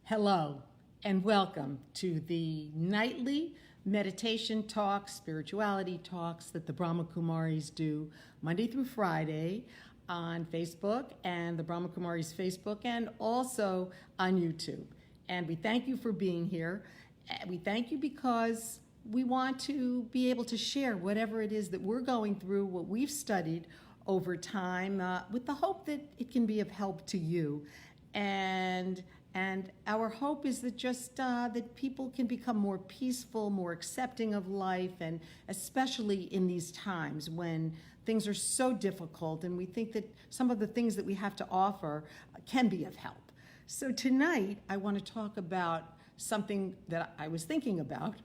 Hello, and welcome to the nightly meditation talks, spirituality talks that the Brahma Kumaris do Monday through Friday on Facebook and the Brahma Kumaris Facebook and also on YouTube. And we thank you for being here. We thank you because we want to be able to share whatever it is that we're going through, what we've studied over time, with the hope that it can be of help to you. And our hope is that just that people can become more peaceful, more accepting of life, and especially in these times when things are so difficult, and we think that some of the things that we have to offer can be of help. So tonight, I want to talk about something that I was thinking about,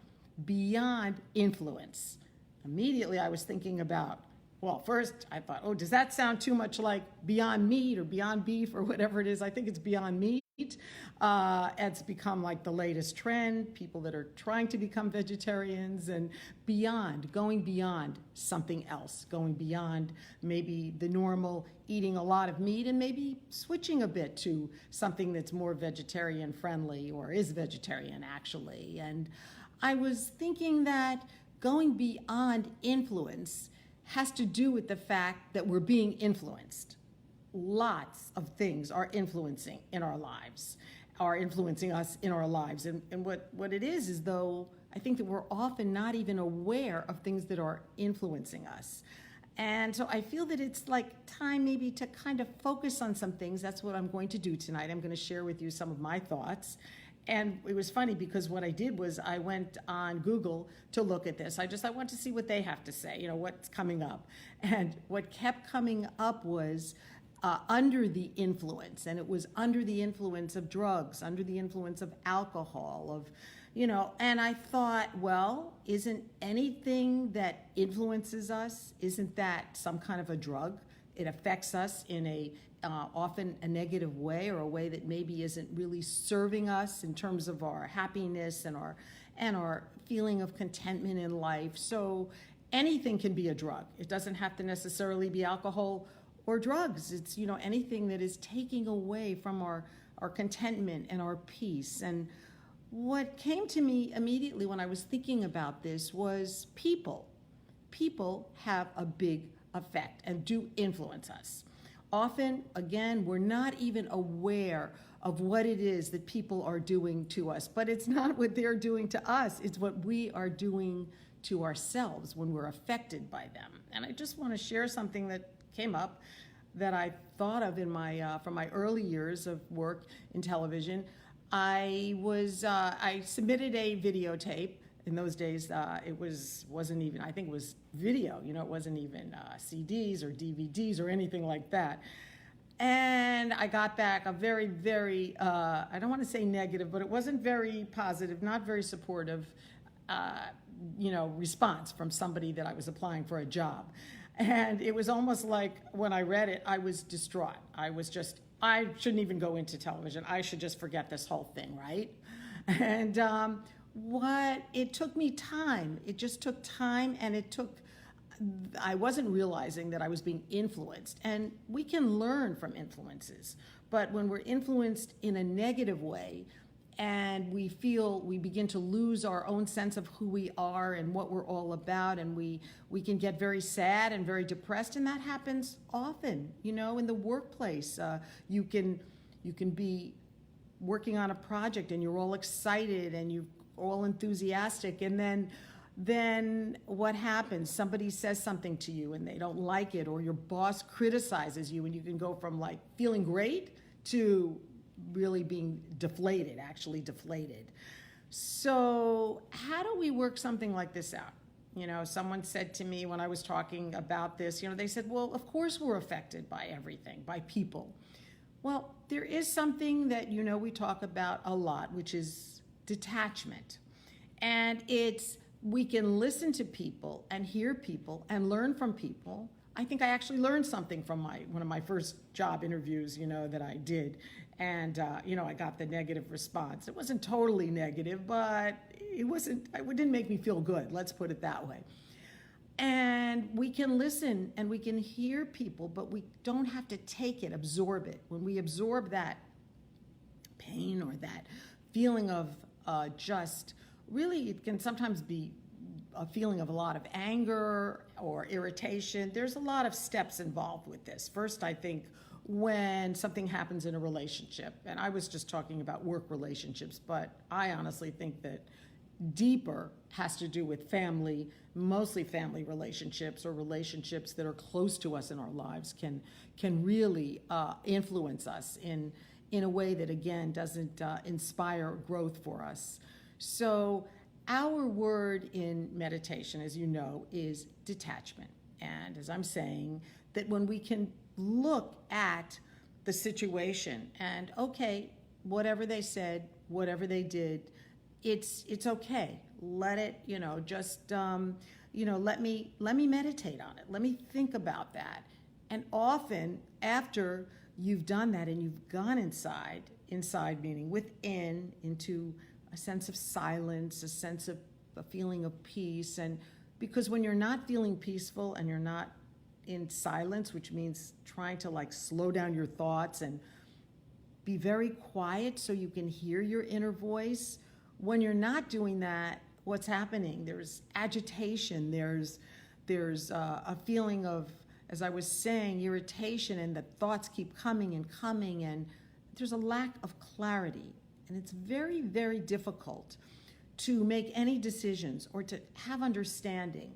beyond influence. Immediately, I was thinking about, well, first I thought, oh, does that sound too much like Beyond Meat or Beyond Beef or whatever it is? I think it's Beyond Meat. It's become like the latest trend, people that are trying to become vegetarians and beyond, going beyond something else, going beyond maybe the normal eating a lot of meat and maybe switching a bit to something that's more vegetarian friendly or is vegetarian actually. And I was thinking that going beyond influence has to do with the fact that we're being influenced. Lots of things are influencing in our lives, are influencing us in our lives. And what it is though, I think that we're often not even aware of things that are influencing us. And so I feel that it's like time maybe to kind of focus on some things. That's what I'm going to do tonight. I'm going to share with you some of my thoughts. And it was funny because what I did was I went on Google to look at this. I want to see what they have to say, what's coming up. And what kept coming up was under the influence, and it was under the influence of drugs, under the influence of alcohol, and I thought, well, isn't anything that influences us, isn't that some kind of a drug? It affects us in a often a negative way, or a way that maybe isn't really serving us in terms of our happiness and our feeling of contentment in life. So anything can be a drug. It doesn't have to necessarily be alcohol or drugs. It's anything that is taking away from our contentment and our peace. And what came to me immediately when I was thinking about this was people. People have a big effect and do influence us. Often, again, we're not even aware of what it is that people are doing to us, but it's not what they're doing to us, it's what we are doing to ourselves when we're affected by them. And I just want to share something that came up that I thought of in my from my early years of work in television. I submitted a videotape. In those days, it wasn't even, I think it was video, it wasn't even CDs or DVDs or anything like that. And I got back a very, very, I don't want to say negative, but it wasn't very positive, not very supportive, response from somebody that I was applying for a job. And it was almost like when I read it, I was distraught. I shouldn't even go into television. I should just forget this whole thing, right? And it took me time. It just took time, and I wasn't realizing that I was being influenced. And we can learn from influences, but when we're influenced in a negative way, and we begin to lose our own sense of who we are and what we're all about, and we can get very sad and very depressed, and that happens often, in the workplace. You can be working on a project and you're all excited and you're all enthusiastic, and then what happens? Somebody says something to you and they don't like it, or your boss criticizes you, and you can go from like feeling great to really being actually deflated. So how do we work something like this out? Someone said to me when I was talking about this, they said, well, of course we're affected by everything, by people. Well, there is something that, we talk about a lot, which is detachment. And we can listen to people and hear people and learn from people. I think I actually learned something from one of my first job interviews, that I did. And, I got the negative response. It wasn't totally negative, but it didn't make me feel good. Let's put it that way. And we can listen and we can hear people, but we don't have to take it, absorb it. When we absorb that pain or that feeling of just really, it can sometimes be a feeling of a lot of anger or irritation. There's a lot of steps involved with this. First, I think when something happens in a relationship, and I was just talking about work relationships, but I honestly think that deeper has to do with family, mostly family relationships or relationships that are close to us in our lives can really influence us in a way that, again, doesn't inspire growth for us. So our word in meditation, as you know, is detachment. And as I'm saying, that when we can look at the situation and, okay, whatever they said, whatever they did, it's okay. Let it, just, let me meditate on it. Let me think about that. And often after you've done that and you've gone inside meaning within, into a sense of silence, a feeling of peace. And because when you're not feeling peaceful and you're not in silence, which means trying to slow down your thoughts and be very quiet so you can hear your inner voice. When you're not doing that, what's happening? There's agitation, there's a feeling of, as I was saying, irritation, and the thoughts keep coming, and there's a lack of clarity. And it's very, very difficult to make any decisions or to have understanding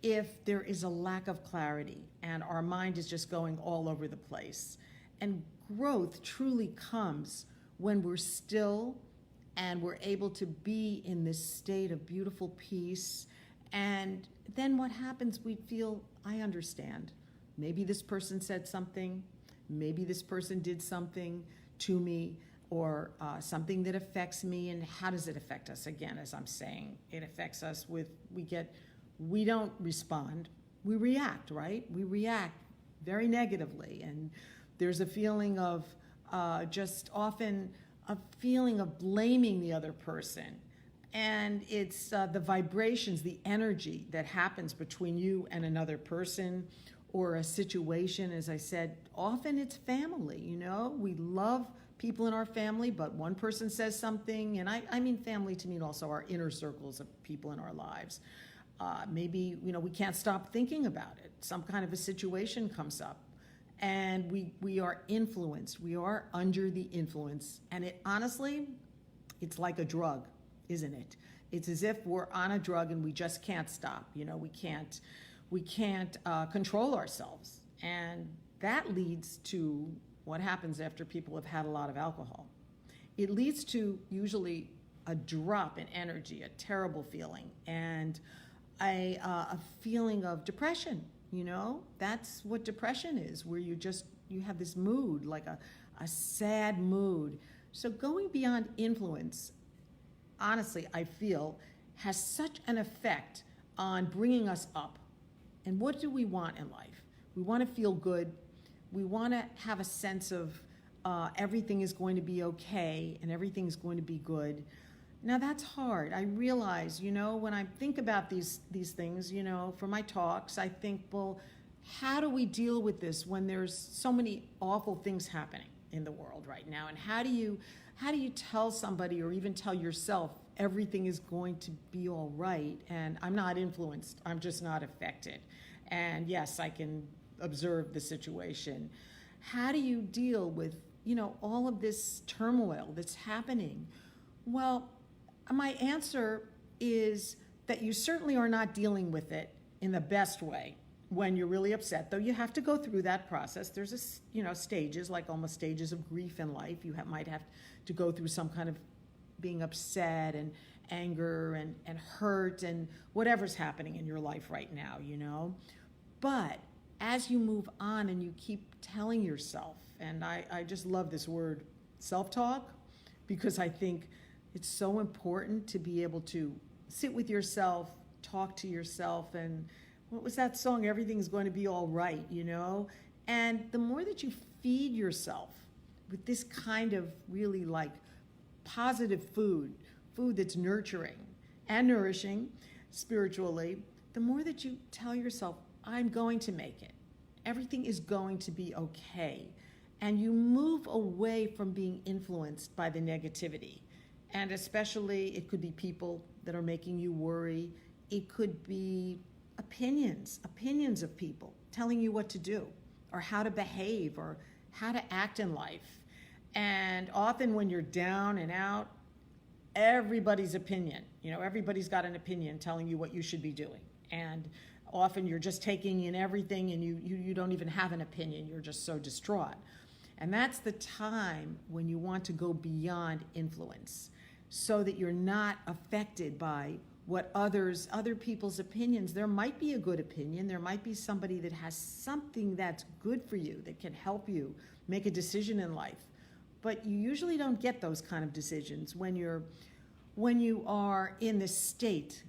if there is a lack of clarity and our mind is just going all over the place. And growth truly comes when we're still and we're able to be in this state of beautiful peace. And then what happens, we feel, I understand. Maybe this person said something, maybe this person did something to me, or something that affects me. And how does it affect us? Again, as I'm saying, it affects us we don't respond, we react, right? We react very negatively. And there's a feeling of just often a feeling of blaming the other person. And it's the vibrations, the energy that happens between you and another person or a situation. As I said, often it's family, we love people in our family, but one person says something, and I mean family to mean also our inner circles of people in our lives. Maybe, we can't stop thinking about it. Some kind of a situation comes up, and we are influenced. We are under the influence. And it honestly, it's like a drug, isn't it? It's as if we're on a drug and we just can't stop. We can't control ourselves. And that leads to what happens after people have had a lot of alcohol. It leads to usually a drop in energy, a terrible feeling, and a feeling of depression. That's what depression is, where you have this mood, like a sad mood. So going beyond influence, honestly, I feel, has such an effect on bringing us up. And what do we want in life? We want to feel good. We want to have a sense of everything is going to be okay and everything is going to be good. Now that's hard. I realize, when I think about these things, for my talks, I think, well, how do we deal with this when there's so many awful things happening in the world right now? And how do you tell somebody, or even tell yourself, everything is going to be all right and I'm not influenced, I'm just not affected? And yes, I can observe the situation. How do you deal with, all of this turmoil that's happening? Well, my answer is that you certainly are not dealing with it in the best way when you're really upset, though you have to go through that process. There's stages, like almost stages of grief in life. You might have to go through some kind of being upset and anger and hurt and whatever's happening in your life right now, But as you move on and you keep telling yourself, and I just love this word, self-talk, because I think it's so important to be able to sit with yourself, talk to yourself, and what was that song? Everything's going to be all right, And the more that you feed yourself with this kind of really positive food that's nurturing and nourishing spiritually, the more that you tell yourself, I'm going to make it. Everything is going to be okay. And you move away from being influenced by the negativity. And especially, it could be people that are making you worry. It could be opinions of people telling you what to do or how to behave or how to act in life. And often when you're down and out, everybody's opinion, everybody's got an opinion telling you what you should be doing. And often you're just taking in everything and you don't even have an opinion. You're just so distraught. And that's the time when you want to go beyond influence so that you're not affected by what other people's opinions. There might be a good opinion. There might be somebody that has something that's good for you, that can help you make a decision in life. But you usually don't get those kind of decisions when you are in this state,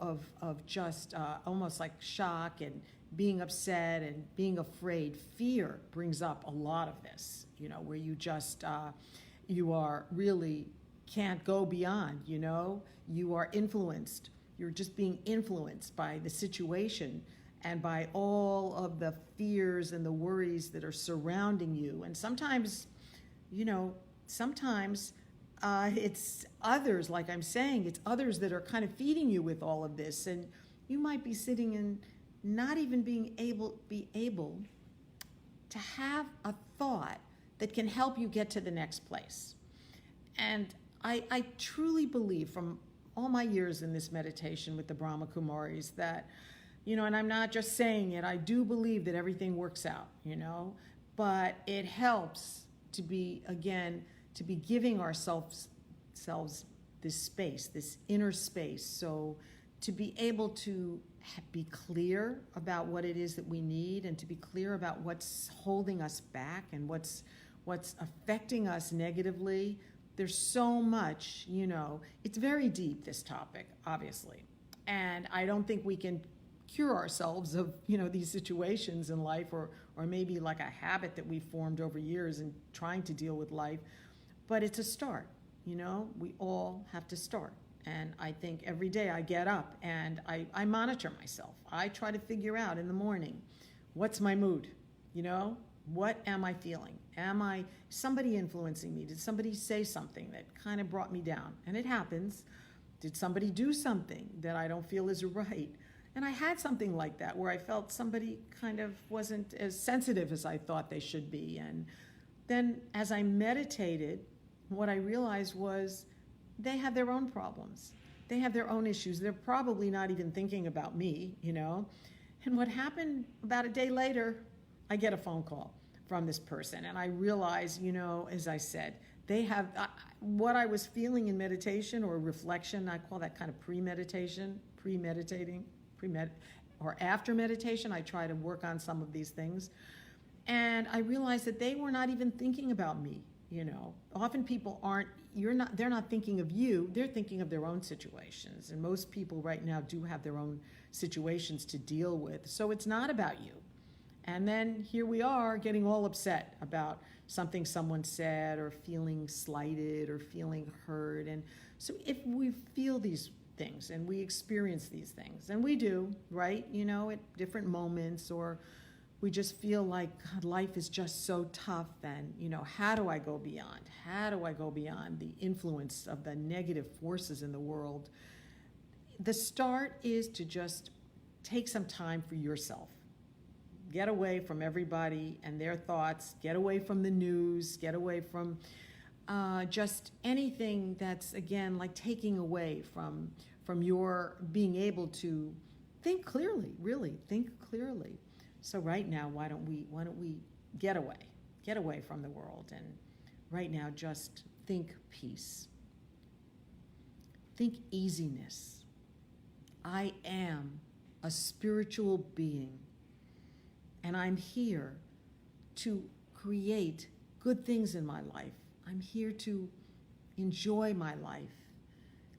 of just almost like shock and being upset and being afraid. Fear brings up a lot of this, where you just, you are really can't go beyond, you are influenced. You're just being influenced by the situation and by all of the fears and the worries that are surrounding you. And sometimes, it's others, like I'm saying, it's others that are kind of feeding you with all of this. And you might be sitting and not even be able to have a thought that can help you get to the next place. And I truly believe from all my years in this meditation with the Brahma Kumaris that, and I'm not just saying it, I do believe that everything works out, but it helps to be giving ourselves this space, this inner space. So to be able to be clear about what it is that we need and to be clear about what's holding us back and what's affecting us negatively. There's so much, it's very deep, this topic, obviously. And I don't think we can cure ourselves of, these situations in life or maybe like a habit that we formed over years in trying to deal with life. But it's a start, we all have to start. And I think every day I get up and I monitor myself. I try to figure out in the morning, what's my mood, What am I feeling? Am I somebody influencing me? Did somebody say something that kind of brought me down? And it happens. Did somebody do something that I don't feel is right? And I had something like that where I felt somebody kind of wasn't as sensitive as I thought they should be. And then as I meditated, what I realized was they have their own problems. They have their own issues. They're probably not even thinking about me, And what happened about a day later, I get a phone call from this person, and I realize, as I said, they have what I was feeling in meditation or reflection. I call that kind of premeditating, or after meditation. I try to work on some of these things, and I realized that they were not even thinking about me. Often people they're not thinking of you. They're thinking of their own situations, and most people right now do have their own situations to deal with. So it's not about you. And then here we are getting all upset about something someone said or feeling slighted or feeling hurt. And so if we feel these things and we experience these things, and we do, right, at different moments, or we just feel like God, life is just so tough and, how do I go beyond? How do I go beyond the influence of the negative forces in the world? The start is to just take some time for yourself. Get away from everybody and their thoughts. Get away from the news. Get away from just anything that's, again, like taking away from your being able to think clearly, really think clearly. So right now, why don't we get away from the world, and right now just think peace. Think easiness. I am a spiritual being. And I'm here to create good things in my life. I'm here to enjoy my life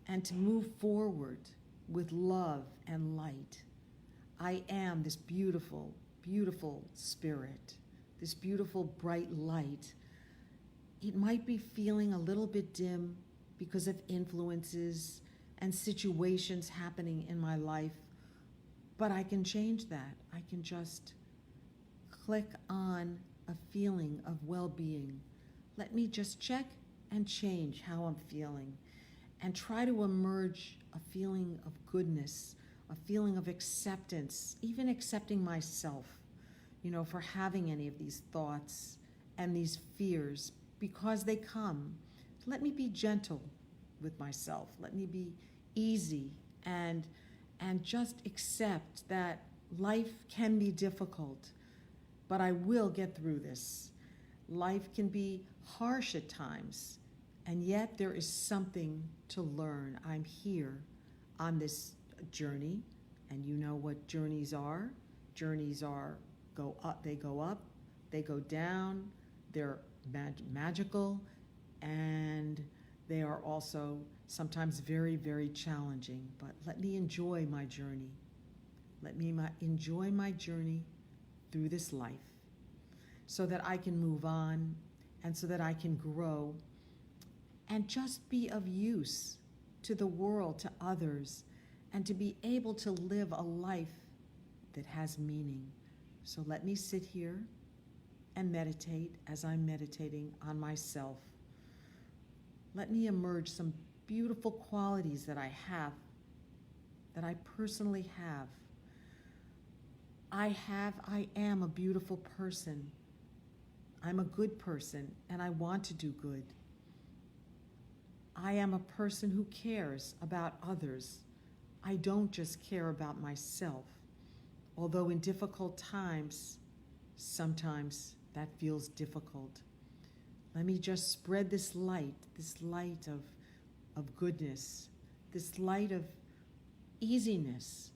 and to move forward with love and light. I am this beautiful, beautiful spirit, this beautiful bright light. It might be feeling a little bit dim because of influences and situations happening in my life, but I can change that. I can just click on a feeling of well-being. Let me just check and change how I'm feeling. and try to emerge a feeling of goodness, a feeling of acceptance, even accepting myself, for having any of these thoughts and these fears, because they come. Let me be gentle with myself. Let me be easy and just accept that life can be difficult, but I will get through this. Life can be harsh at times, and yet there is something to learn. I'm here on this journey, and you know what journeys are. Journeys go up, they go down, they're magical, and they are also sometimes very, very challenging. But let me enjoy my journey. Let me enjoy my journey through this life so that I can move on and so that I can grow and just be of use to the world, to others, and to be able to live a life that has meaning. So let me sit here and meditate as I'm meditating on myself. Let me emerge some beautiful qualities that I have, that I personally have. I am a beautiful person. I'm a good person, and I want to do good. I am a person who cares about others. I don't just care about myself, although in difficult times, sometimes that feels difficult. Let me just spread this light of goodness, this light of easiness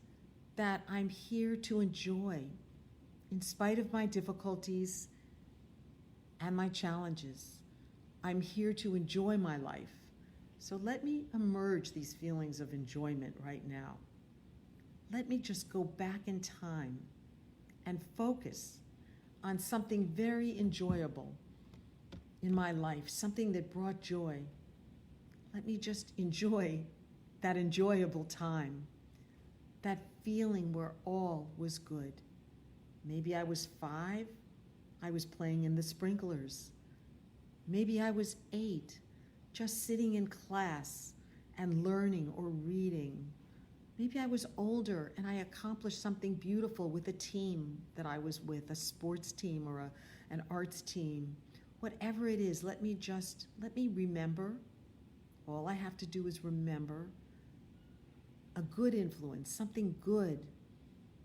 that I'm here to enjoy in spite of my difficulties and my challenges. I'm here to enjoy my life. So let me emerge these feelings of enjoyment right now. Let me just go back in time and focus on something very enjoyable in my life, something that brought joy. Let me just enjoy that enjoyable time, that feeling where all was good. Maybe I was 5, I was playing in the sprinklers. Maybe I was 8, just sitting in class and learning or reading. Maybe I was older and I accomplished something beautiful with a team that I was with, a sports team or an arts team. Whatever it is, let me remember. All I have to do is remember a good influence, something good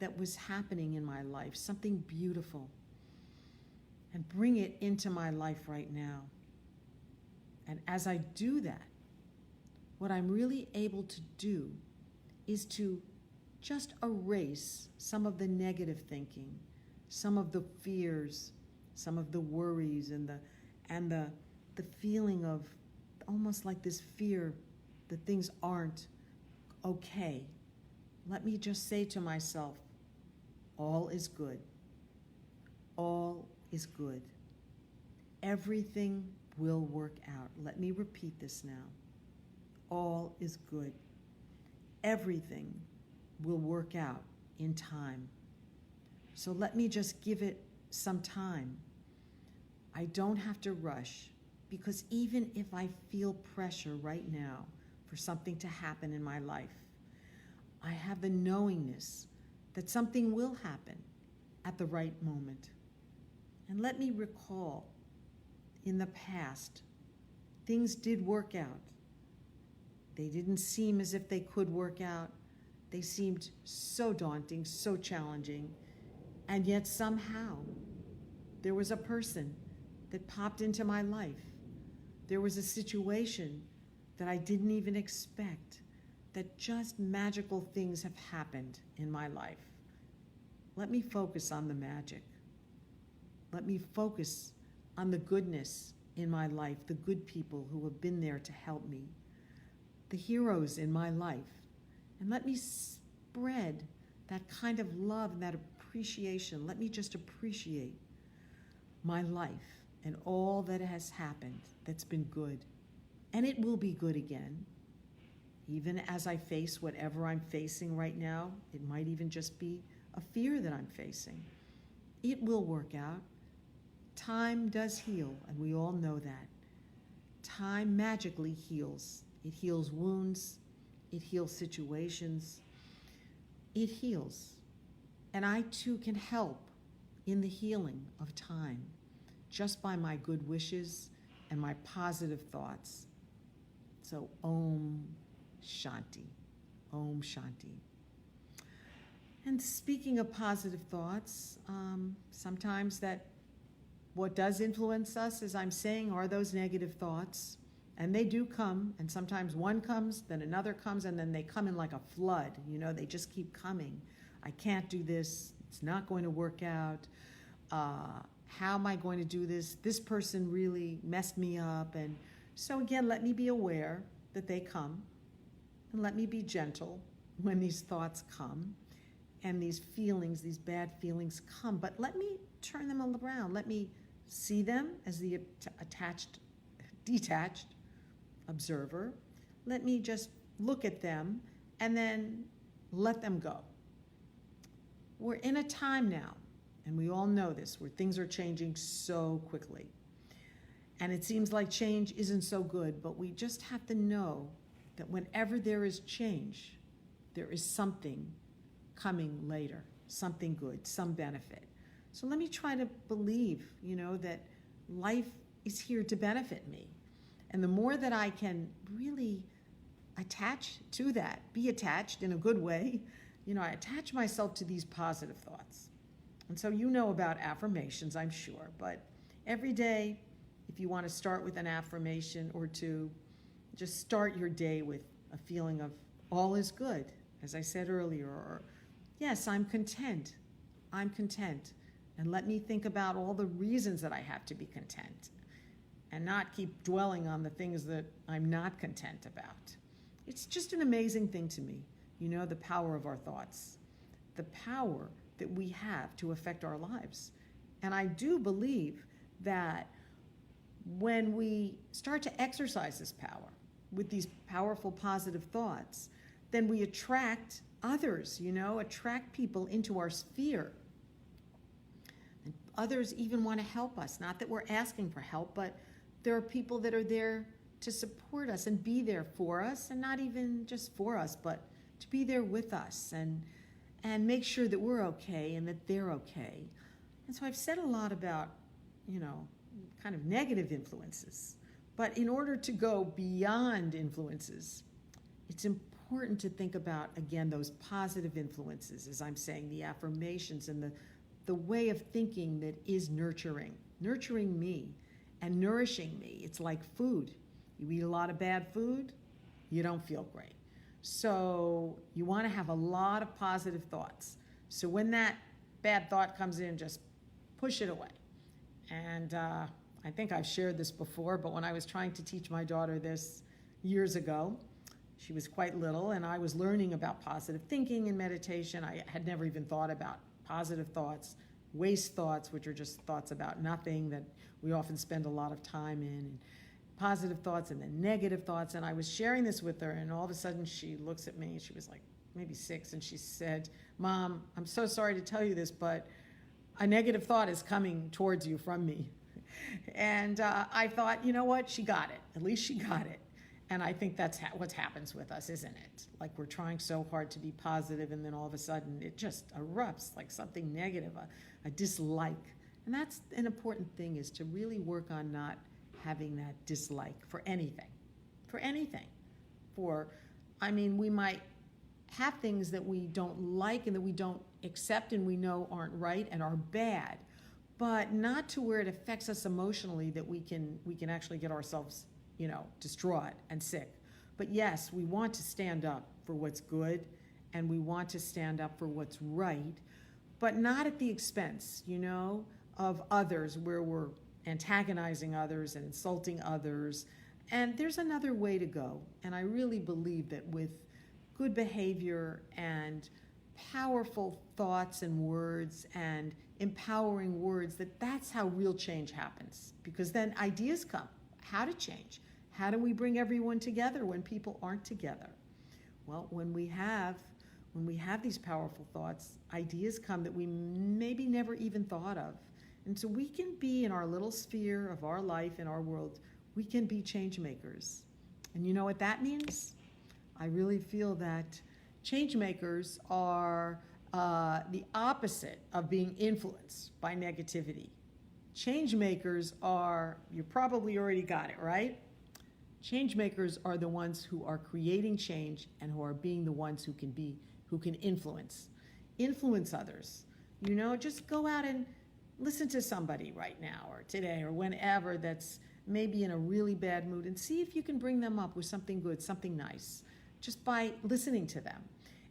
that was happening in my life, something beautiful, and bring it into my life right now. And as I do that, what I'm really able to do is to just erase some of the negative thinking, some of the fears, some of the worries, and the feeling of almost like this fear that things aren't okay. Let me just say to myself, all is good. All is good. Everything will work out. Let me repeat this now. All is good. Everything will work out in time. So let me just give it some time. I don't have to rush, because even if I feel pressure right now for something to happen in my life, I have the knowingness that something will happen at the right moment. And let me recall, in the past, things did work out. They didn't seem as if they could work out. They seemed so daunting, so challenging. And yet somehow there was a person that popped into my life. There was a situation that I didn't even expect, that just magical things have happened in my life. Let me focus on the magic. Let me focus on the goodness in my life, the good people who have been there to help me, the heroes in my life. And let me spread that kind of love and that appreciation. Let me just appreciate my life and all that has happened that's been good. And it will be good again. Even as I face whatever I'm facing right now, it might even just be a fear that I'm facing. It will work out. Time does heal, and we all know that. Time magically heals It heals wounds. It heals situations. It heals. And I too can help in the healing of time just by my good wishes and my positive thoughts. So Om Shanti. Om Shanti. And speaking of positive thoughts, sometimes what does influence us, as I'm saying, are those negative thoughts. And they do come, and sometimes one comes, then another comes, and then they come in like a flood. They just keep coming. I can't do this. It's not going to work out. How am I going to do this? This person really messed me up. And so again, let me be aware that they come, and let me be gentle when these thoughts come and these feelings, these bad feelings come. But let me turn them around. Let me see them as the detached observer. Let me just look at them and then let them go. We're in a time now, and we all know this, where things are changing so quickly. And it seems like change isn't so good, but we just have to know that whenever there is change, there is something coming later, something good, some benefit. So let me try to believe, that life is here to benefit me. And the more that I can really attach to that, be attached in a good way, I attach myself to these positive thoughts. And so about affirmations, I'm sure, but every day, if you want to start with an affirmation or two, just start your day with a feeling of all is good, as I said earlier, or yes, I'm content. I'm content. And let me think about all the reasons that I have to be content and not keep dwelling on the things that I'm not content about. It's just an amazing thing to me, the power of our thoughts, the power that we have to affect our lives. And I do believe that when we start to exercise this power with these powerful positive thoughts, then we attract others, attract people into our sphere. And others even want to help us. Not that we're asking for help, but there are people that are there to support us and be there for us, and not even just for us, but to be there with us and make sure that we're okay and that they're okay. And so I've said a lot about, kind of negative influences. But in order to go beyond influences, it's important to think about, again, those positive influences, as I'm saying, the affirmations and the way of thinking that is nurturing me and nourishing me. It's like food. You eat a lot of bad food, you don't feel great. So you want to have a lot of positive thoughts. So when that bad thought comes in, just push it away. And I think I've shared this before, but when I was trying to teach my daughter this years ago, she was quite little, and I was learning about positive thinking and meditation. I had never even thought about positive thoughts, waste thoughts, which are just thoughts about nothing that we often spend a lot of time in, and positive thoughts and then negative thoughts. And I was sharing this with her, and all of a sudden she looks at me, she was like maybe 6, and she said, "Mom, I'm so sorry to tell you this, but a negative thought is coming towards you from me." And I thought, you know what? She got it. At least she got it. And I think that's what happens with us, isn't it? Like we're trying so hard to be positive, and then all of a sudden it just erupts like something negative, a dislike. And that's an important thing, is to really work on not having that dislike for anything. For anything. We might have things that we don't like and that we don't accept and we know aren't right and are bad, but not to where it affects us emotionally that we can actually get ourselves, distraught and sick. But yes, we want to stand up for what's good, and we want to stand up for what's right, but not at the expense, of others, where we're antagonizing others and insulting others. And there's another way to go. And I really believe that with good behavior and powerful thoughts and words and empowering words, that's how real change happens. Because then ideas come. How to change? How do we bring everyone together when people aren't together? Well, when we have these powerful thoughts, ideas come that we maybe never even thought of. And so we can be in our little sphere of our life, in our world, we can be change makers. And you know what that means? I really feel that change makers are the opposite of being influenced by negativity. Change makers are, you probably already got it, right? Change makers are the ones who are creating change and who are being the ones who can influence others. You know, just go out and listen to somebody right now or today or whenever that's maybe in a really bad mood and see if you can bring them up with something good, something nice, just by listening to them.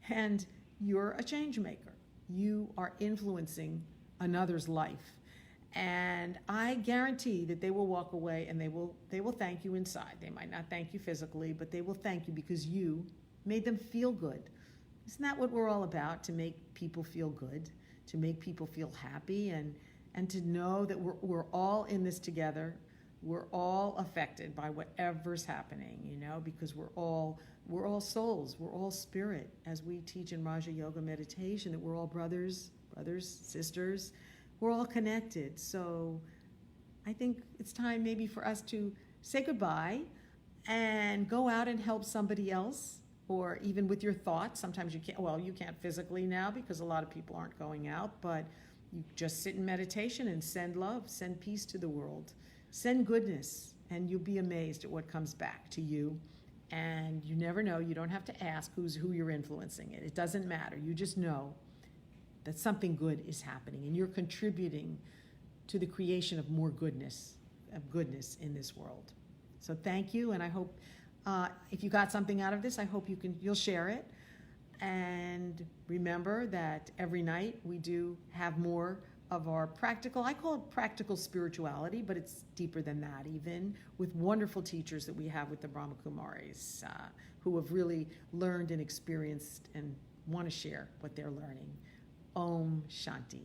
And you're a change maker. You are influencing another's life. And I guarantee that they will walk away and they will thank you inside. They might not thank you physically, but they will thank you because you made them feel good. Isn't that what we're all about? To make people feel good, to make people feel happy, and to know that we're all in this together. We're all affected by whatever's happening, you know, because we're all souls, we're all spirit, as we teach in Raja Yoga meditation, that we're all brothers, sisters. We're all connected. So I think it's time maybe for us to say goodbye and go out and help somebody else, or even with your thoughts. Sometimes you can't physically now because a lot of people aren't going out, but you just sit in meditation and send love, send peace to the world, send goodness, and you'll be amazed at what comes back to you. And you never know. You don't have to ask who you're influencing. It doesn't matter. You just know that something good is happening and you're contributing to the creation of more goodness in this world. So thank you, and I hope if you got something out of this, I hope you'll share it. And remember that every night we do have more of our practical, I call it practical spirituality, but it's deeper than that even, with wonderful teachers that we have with the Brahma Kumaris who have really learned and experienced and want to share what they're learning. Om Shanti.